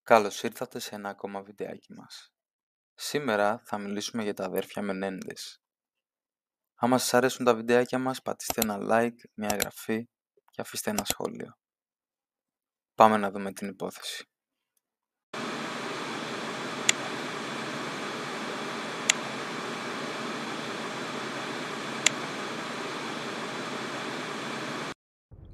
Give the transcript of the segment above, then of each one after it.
Καλώς ήρθατε σε ένα ακόμα βιντεάκι μας. Σήμερα θα μιλήσουμε για τα αδέρφια Μενέντες. Άμα σας αρέσουν τα βιντεάκια μας, πατήστε ένα like, μια εγγραφή και αφήστε ένα σχόλιο. Πάμε να δούμε την υπόθεση.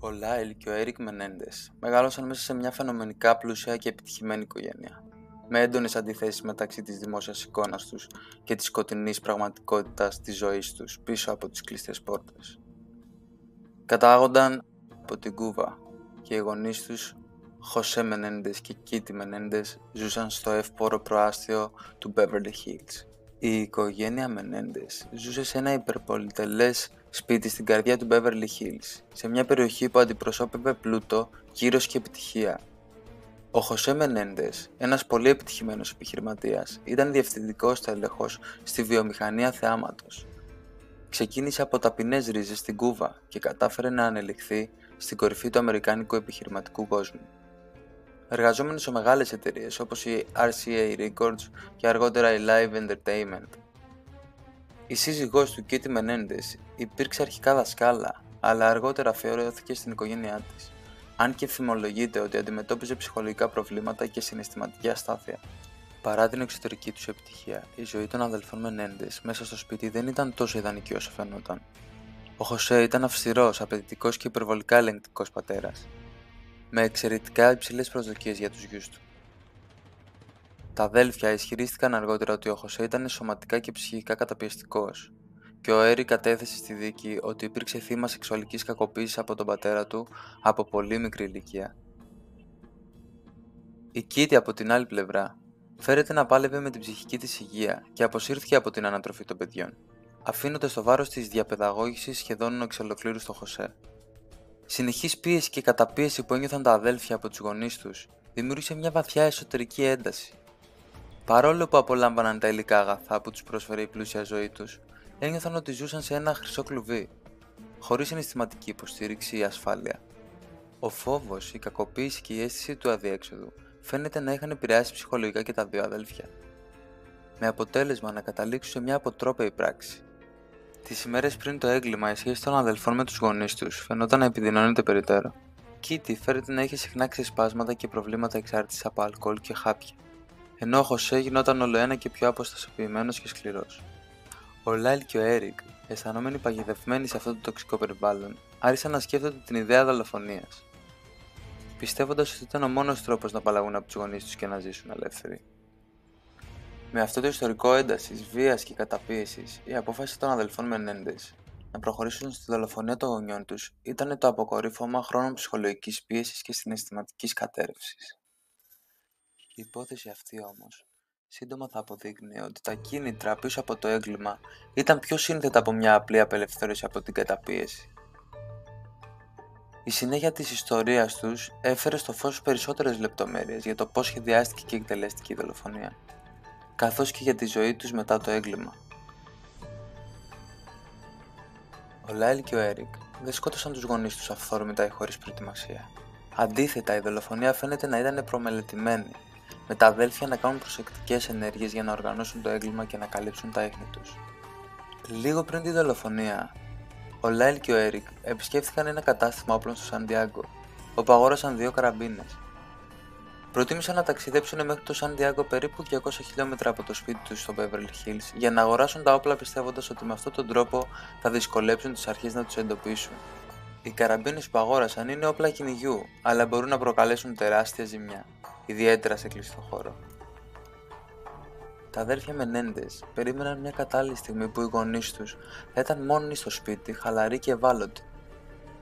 Ο Λάιλ και ο Έρικ Μενέντες μεγάλωσαν μέσα σε μια φαινομενικά πλούσια και επιτυχημένη οικογένεια, με έντονες αντιθέσεις μεταξύ της δημόσιας εικόνας τους και της σκοτεινής πραγματικότητας της ζωής τους πίσω από τις κλειστές πόρτες. Κατάγονταν από την Κούβα και οι γονείς τους, Χωσέ Μενέντες και Κίτι Μενέντες, ζούσαν στο εύπορο προάστιο του Beverly Hills. Η οικογένεια Μενέντες ζούσε σε ένα υπερπολιτελές σπίτι στην καρδιά του Beverly Hills, σε μια περιοχή που αντιπροσώπευε πλούτο, κύρος και επιτυχία. Ο Χωσέ Μενέντες, ένας πολύ επιτυχημένος επιχειρηματίας, ήταν διευθυντικός τέλεχος στη βιομηχανία θεάματος. Ξεκίνησε από ταπεινές ρίζες στην Κούβα και κατάφερε να ανελιχθεί στην κορυφή του αμερικάνικου επιχειρηματικού κόσμου. Εργαζόμενος σε μεγάλες εταιρείες όπως η RCA Records και αργότερα η Live Entertainment. Η σύζυγός του, Κίτι Μενέντες, υπήρξε αρχικά δασκάλα, αλλά αργότερα αφιερώθηκε στην οικογένειά της, αν και φημολογείται ότι αντιμετώπιζε ψυχολογικά προβλήματα και συναισθηματική αστάθεια. Παρά την εξωτερική τους επιτυχία, η ζωή των αδελφών Μενέντες μέσα στο σπίτι δεν ήταν τόσο ιδανική όσο φαινόταν. Ο Χωσέ ήταν αυστηρός, απαιτητικός και υπερβολικά ελεγκτικός πατέρας, με εξαιρετικά υψηλές προσδοκίες για τους γιους του. Τα αδέλφια ισχυρίστηκαν αργότερα ότι ο Χωσέ ήταν σωματικά και ψυχικά καταπιεστικός, και ο Έρικ κατέθεσε στη δίκη ότι υπήρξε θύμα σεξουαλικής κακοποίησης από τον πατέρα του από πολύ μικρή ηλικία. Η Κίτι, από την άλλη πλευρά, φέρεται να πάλευε με την ψυχική της υγεία και αποσύρθηκε από την ανατροφή των παιδιών, αφήνοντας το βάρος της διαπαιδαγώγησης σχεδόν εξ ολοκλήρου στο Χωσέ. Συνεχής πίεση και καταπίεση που ένιωθαν τα αδέλφια από τους γονείς τους δημιούργησε μια βαθιά εσωτερική ένταση. Παρόλο που απολάμβαναν τα υλικά αγαθά που τους πρόσφερε η πλούσια ζωή τους, ένιωθαν ότι ζούσαν σε ένα χρυσό κλουβί, χωρίς συναισθηματική υποστήριξη ή ασφάλεια. Ο φόβος, η κακοποίηση και η αίσθηση του αδιέξοδου φαίνεται να είχαν επηρεάσει ψυχολογικά και τα δύο αδέλφια, με αποτέλεσμα να καταλήξουν σε μια αποτρόπαιη πράξη. Τις ημέρες πριν το έγκλημα, η σχέση των αδελφών με τους γονείς τους φαινόταν να επιδεινώνεται περαιτέρω. Κίτι φέρεται να είχε συχνά ξεσπάσματα και προβλήματα εξάρτησης από αλκοόλ και χάπια, ενώ ο Χωσέ γινόταν ολοένα και πιο αποστασιοποιημένος και σκληρός. Ο Λάιλ και ο Έρικ, αισθανόμενοι παγιδευμένοι σε αυτό το τοξικό περιβάλλον, άρχισαν να σκέφτονται την ιδέα δολοφονίας, πιστεύοντας ότι ήταν ο μόνος τρόπος να απαλλαγούν από τους γονείς τους και να ζήσουν ελεύθεροι. Με αυτό το ιστορικό έντασης, βίας και καταπίεσης, η απόφαση των αδελφών Μενέντες να προχωρήσουν στη δολοφονία των γονιών τους ήταν το αποκορύφωμα χρόνων ψυχολογικής πίεσης και συναισθηματικής κατέρρευσης. Η υπόθεση αυτή όμως σύντομα θα αποδείκνυε ότι τα κίνητρα πίσω από το έγκλημα ήταν πιο σύνθετα από μια απλή απελευθέρωση από την καταπίεση. Η συνέχεια της ιστορίας τους έφερε στο φως περισσότερες λεπτομέρειες για το πώς σχεδιάστηκε και εκτελέστηκε η δολοφονία, καθώς και για τη ζωή τους μετά το έγκλημα. Ο Λάιλ και ο Έρικ δεν σκότωσαν τους γονείς τους αυθόρμητα ή χωρίς προετοιμασία. Αντίθετα, η δολοφονία φαίνεται να ήταν προμελετημένη, με τα αδέλφια να κάνουν προσεκτικές ενέργειες για να οργανώσουν το έγκλημα και να καλύψουν τα ίχνη τους. Λίγο πριν τη δολοφονία, ο Λάιλ και ο Έρικ επισκέφθηκαν ένα κατάστημα όπλων στο Σαντιάγκο, όπου αγόρασαν 2 καραμπίνες. Προτίμησαν να ταξιδέψουν μέχρι το Σαντιάγκο, περίπου 200 χιλιόμετρα από το σπίτι τους στο Beverly Hills, για να αγοράσουν τα όπλα, πιστεύοντας ότι με αυτόν τον τρόπο θα δυσκολέψουν τις αρχές να τους εντοπίσουν. Οι καραμπίνες που αγόρασαν είναι όπλα κυνηγιού, αλλά μπορούν να προκαλέσουν τεράστια ζημιά, ιδιαίτερα σε κλειστό χώρο. Τα αδέρφια Μενέντες περίμεναν μια κατάλληλη στιγμή που οι γονείς τους θα ήταν μόνοι στο σπίτι, χαλαροί και ευάλωτοι.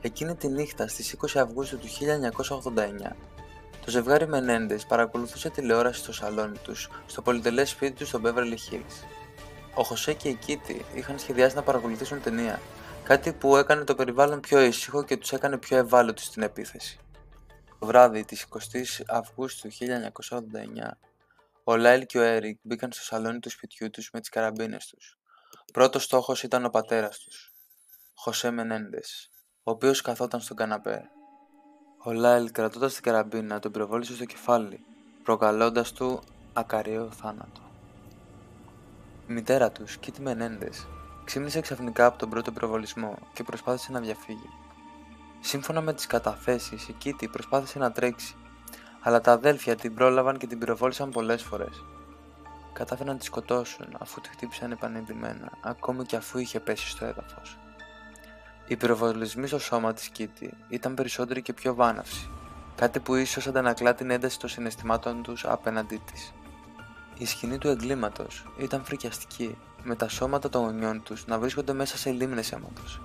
Εκείνη τη νύχτα, στις 20 Αυγούστου του 1989, το ζευγάρι Μενέντες παρακολουθούσε τηλεόραση στο σαλόνι τους, στο πολυτελές σπίτι τους στο Beverly Hills. Ο Χωσέ και η Κίτι είχαν σχεδιάσει να παρακολουθήσουν ταινία, κάτι που έκανε το περιβάλλον πιο ήσυχο και τους έκανε πιο ευάλωτους στην επίθεση. Το βράδυ της 20 Αυγούστου 1989, ο Λάιλ και ο Έρικ μπήκαν στο σαλόνι του σπιτιού τους με τις καραμπίνες τους. Πρώτος στόχος ήταν ο πατέρας τους, Χωσέ Μενέντες, ο οποίος καθόταν στον καναπέ. Ο Λάιλ, κρατώντας την καραμπίνα, τον πυροβόλησε στο κεφάλι, προκαλώντας του ακαριαίο θάνατο. Η μητέρα τους, Κίτι Μενέντες, ξύπνησε ξαφνικά από τον πρώτο πυροβολισμό και προσπάθησε να διαφύγει. Σύμφωνα με τις καταθέσεις, η Κίτι προσπάθησε να τρέξει, αλλά τα αδέλφια την πρόλαβαν και την πυροβόλησαν πολλές φορές. Κατάφεραν να τη σκοτώσουν αφού τη χτύπησαν επανειλημμένα, ακόμη και αφού είχε πέσει στο έδαφος. Οι πυροβολισμοί στο σώμα της Κίτι ήταν περισσότεροι και πιο βάναυση, κάτι που ίσως αντανακλά την ένταση των συναισθημάτων τους απέναντί της. Η σκηνή του εγκλήματος ήταν φρικιαστική, με τα σώματα των γονιών τους να βρίσκονται μέσα σε λίμνες αίματος.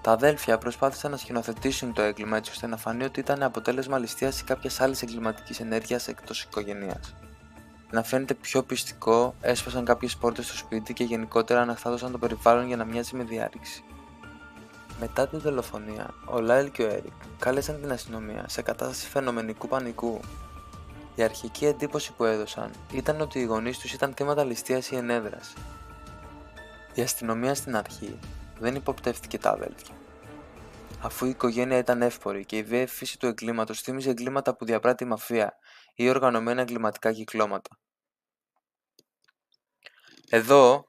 Τα αδέλφια προσπάθησαν να σκηνοθετήσουν το έγκλημα έτσι ώστε να φανεί ότι ήταν αποτέλεσμα ληστείας ή κάποιας άλλης εγκληματικής ενέργειας εκτός οικογενείας. Να φαίνεται πιο πιστικό, έσπασαν κάποιες πόρτες στο σπίτι και γενικότερα αναστάτωσαν το περιβάλλον για να μοιάζει με διάρρηξη. Μετά τη δολοφονία, ο Λάιλ και ο Έρικ κάλεσαν την αστυνομία σε κατάσταση φαινομενικού πανικού. Η αρχική εντύπωση που έδωσαν ήταν ότι οι γονείς τους ήταν θύματα ληστείας ή ενέδρας. Η αστυνομία στην αρχή δεν υποπτεύτηκε τα αδέλφια. Αφού η οικογένεια ήταν εύπορη και η βίαιη φύση του εγκλήματος θύμιζε εγκλήματα που διαπράττει η μαφία ή οργανωμένα εγκληματικά κυκλώματα. Εδώ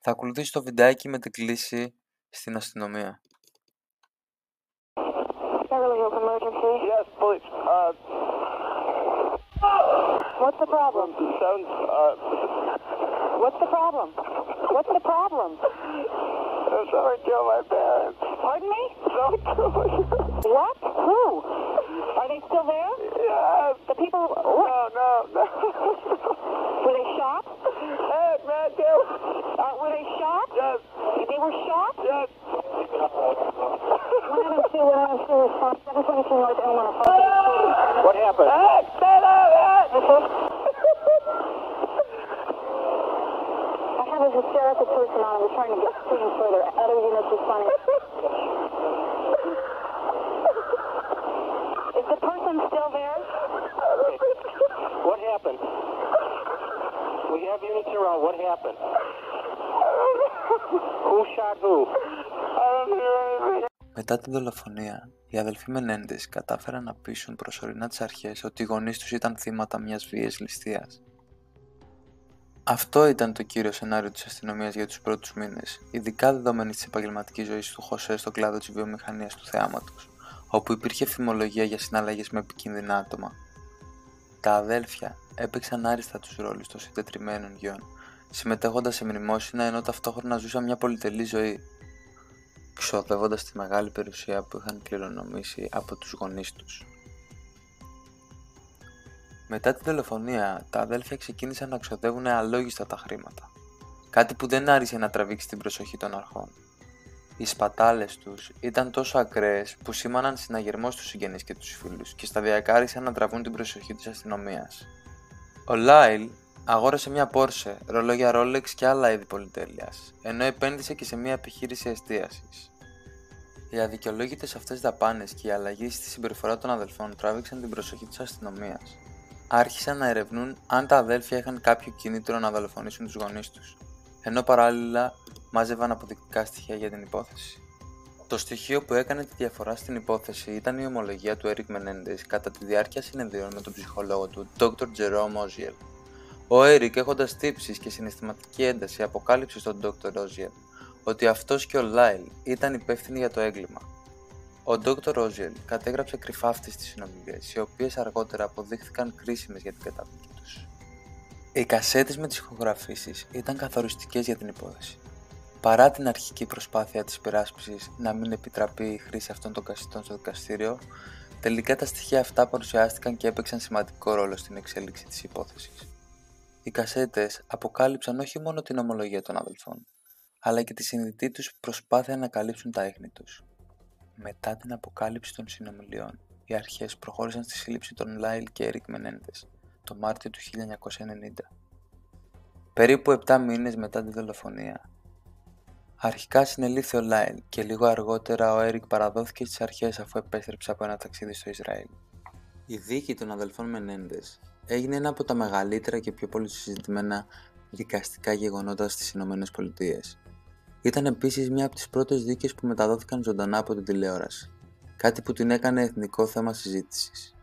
θα ακολουθήσει το βιντεάκι με την κλήση στην αστυνομία. Yes, please. What's the problem? Sounds, What's the problem? What's the problem? someone killed my parents. Pardon me? Someone killed my parents. What? Who? Are they still there? Yes. The people... No. Were they shot? Hey, man, dude. Were they shot? Yes. They were shot? Yes. 102 response, 722 North Elmont. What happened? Hey, stand up, I have a hysterical person on. We're trying to get things further. Other units responding. Is the person still there? What happened? We have units around. What happened? Who shot who? I don't hear anything. Μετά την δολοφονία, οι αδελφοί Μενέντες κατάφεραν να πείσουν προσωρινά τις αρχές ότι οι γονείς τους ήταν θύματα μιας βίαιης ληστείας. Αυτό ήταν το κύριο σενάριο της αστυνομίας για τους πρώτους μήνες, ειδικά δεδομένης της επαγγελματικής ζωής του Χωσέ στο κλάδο της βιομηχανίας του θεάματος, όπου υπήρχε φημολογία για συναλλαγές με επικίνδυνα άτομα. Τα αδέλφια έπαιξαν άριστα τους ρόλους των συντετριμμένων γιών, συμμετέχοντας σε μνημόσυνα ενώ ταυτόχρονα ζούσαν μια πολυτελή ζωή, ξοδεύοντας τη μεγάλη περιουσία που είχαν κληρονομήσει από τους γονείς τους. Μετά τη δολοφονία, τα αδέλφια ξεκίνησαν να ξοδεύουν αλόγιστα τα χρήματα, κάτι που δεν άργησε να τραβήξει την προσοχή των αρχών. Οι σπατάλες τους ήταν τόσο ακραίες που σήμαναν συναγερμό στους συγγενείς και τους φίλους και σταδιακά άρχισαν να τραβούν την προσοχή της αστυνομίας. Ο Λάιλ αγόρασε μια Porsche, ρολόγια Rolex και άλλα είδη πολυτέλειας, ενώ επένδυσε και σε μια επιχείρηση εστίασης. Οι αδικαιολόγητες αυτές δαπάνες και η αλλαγή στη συμπεριφορά των αδελφών τράβηξαν την προσοχή της αστυνομίας. Άρχισαν να ερευνούν αν τα αδέλφια είχαν κάποιο κίνητρο να δολοφονήσουν τους γονείς τους, ενώ παράλληλα μάζευαν αποδεικτικά στοιχεία για την υπόθεση. Το στοιχείο που έκανε τη διαφορά στην υπόθεση ήταν η ομολογία του Έρικ Μενέντες κατά τη διάρκεια συνεδρίων με τον ψυχολόγο του, Dr. Jerome Oziel. Ο Έρικ, έχοντας τύψεις και συναισθηματική ένταση, αποκάλυψε στον Dr. Oziel ότι αυτός και ο Λάιλ ήταν υπεύθυνοι για το έγκλημα. Ο Dr. Oziel κατέγραψε κρυφά αυτές τις συνομιλίες, οι οποίες αργότερα αποδείχθηκαν κρίσιμες για την καταδίκη τους. Οι κασέτες με τις ηχογραφήσεις ήταν καθοριστικές για την υπόθεση. Παρά την αρχική προσπάθεια της υπεράσπισης να μην επιτραπεί η χρήση αυτών των κασετών στο δικαστήριο, τελικά τα στοιχεία αυτά παρουσιάστηκαν και έπαιξαν σημαντικό ρόλο στην εξέλιξη της υπόθεσης. Οι κασέτες αποκάλυψαν όχι μόνο την ομολογία των αδελφών, αλλά και τη συνειδητή τους προσπάθεια να καλύψουν τα ίχνη τους. Μετά την αποκάλυψη των συνομιλιών, οι αρχές προχώρησαν στη σύλληψη των Λάιλ και Έρικ Μενέντες το Μάρτιο του 1990. Περίπου 7 μήνες μετά τη δολοφονία, αρχικά συνελήφθη ο Λάιλ και λίγο αργότερα ο Έρικ παραδόθηκε στις αρχές αφού επέστρεψε από ένα ταξίδι στο Ισραήλ. Η δίκη των αδελφών Μενέντες έγινε ένα από τα μεγαλύτερα και πιο πολύ συζητημένα δικαστικά γεγονότα στις ΗΠΑ. Ήταν επίσης μια από τις πρώτες δίκες που μεταδόθηκαν ζωντανά από την τηλεόραση, κάτι που την έκανε εθνικό θέμα συζήτησης.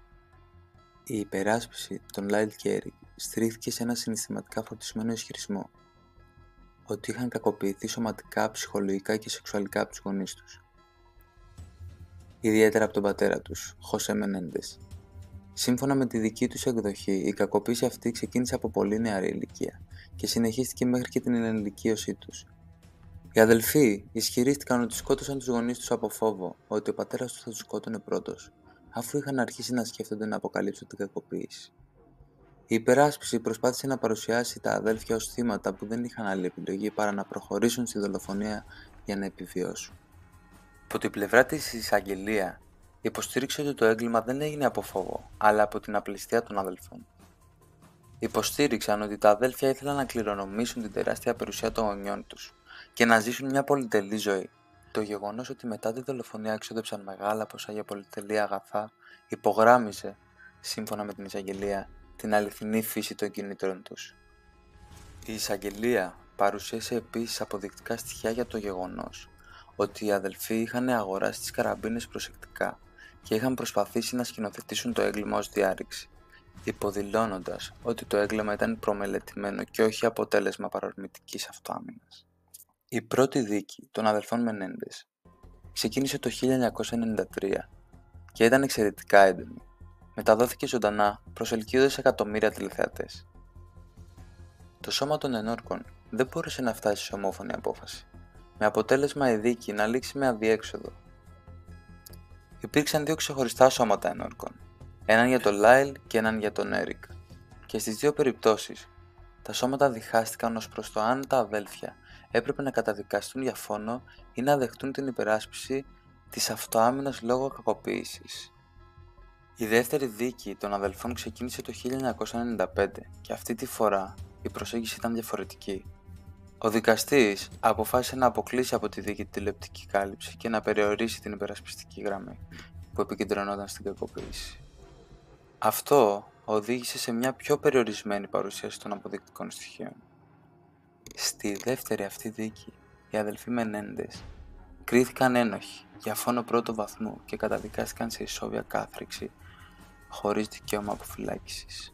Η υπεράσπιση των Λάιλ και Έρικ στηρίχθηκε σε ένα συναισθηματικά φορτισμένο ισχυρισμό ότι είχαν κακοποιηθεί σωματικά, ψυχολογικά και σεξουαλικά από τους γονείς τους. Ιδιαίτερα από τον πατέρα τους, Χωσέ Μενέντες. Σύμφωνα με τη δική τους εκδοχή, η κακοποίηση αυτή ξεκίνησε από πολύ νεαρή ηλικία και συνεχίστηκε μέχρι και την ενηλικίωσή τους. Οι αδελφοί ισχυρίστηκαν ότι σκότωσαν τους γονείς τους από φόβο ότι ο πατέρας τους θα τους σκότωνε πρώτος, αφού είχαν αρχίσει να σκέφτονται να αποκαλύψουν την κακοποίηση. Η υπεράσπιση προσπάθησε να παρουσιάσει τα αδέλφια ως θύματα που δεν είχαν άλλη επιλογή παρά να προχωρήσουν στη δολοφονία για να επιβιώσουν. Από την πλευρά της εισαγγελία, υποστήριξε ότι το έγκλημα δεν έγινε από φόβο, αλλά από την απληστία των αδελφών. Υποστήριξαν ότι τα αδέλφια ήθελαν να κληρονομήσουν την τεράστια περιουσία των γονιών τους και να ζήσουν μια πολυτελή ζωή. Το γεγονός ότι μετά τη δολοφονία εξόδεψαν μεγάλα ποσά για πολυτελή αγαθά υπογράμμιζε, σύμφωνα με την εισαγγελία, την αληθινή φύση των κινήτρων τους. Η εισαγγελία παρουσίασε επίσης αποδεικτικά στοιχεία για το γεγονός ότι οι αδελφοί είχαν αγοράσει τις καραμπίνες προσεκτικά και είχαν προσπαθήσει να σκηνοθετήσουν το έγκλημα ως διάρρηξη, υποδηλώνοντας ότι το έγκλημα ήταν προμελετημένο και όχι αποτέλεσμα παρορμητικής αυτοάμυνας. Η πρώτη δίκη των αδελφών Μενέντες ξεκίνησε το 1993 και ήταν εξαιρετικά έντονη. Μεταδόθηκε ζωντανά, προσελκύοντας εκατομμύρια τηλεθεατές. Το σώμα των ενόρκων δεν μπόρεσε να φτάσει σε ομόφωνη απόφαση, με αποτέλεσμα η δίκη να λήξει με αδιέξοδο. Υπήρξαν δύο ξεχωριστά σώματα ενόρκων, έναν για τον Λάιλ και έναν για τον Έρικ, και στις δύο περιπτώσεις τα σώματα διχάστηκαν ως προς το αν τα αδέλφια έπρεπε να καταδικαστούν για φόνο ή να δεχτούν την υπεράσπιση της αυτοάμυνας λόγω κακοποίησης. Η δεύτερη δίκη των αδελφών ξεκίνησε το 1995 και αυτή τη φορά η προσέγγιση ήταν διαφορετική. Ο δικαστής αποφάσισε να αποκλείσει από τη δίκη τη τηλεοπτική κάλυψη και να περιορίσει την υπερασπιστική γραμμή που επικεντρωνόταν στην κακοποίηση. Αυτό οδήγησε σε μια πιο περιορισμένη παρουσίαση των αποδεικτικών στοιχείων. Στη δεύτερη αυτή δίκη, οι αδελφοί Μενέντες κρίθηκαν ένοχοι για φόνο πρώτου βαθμού και καταδικάστηκαν σε ισόβια κάθριξη χωρίς δικαίωμα αποφυλάκησης.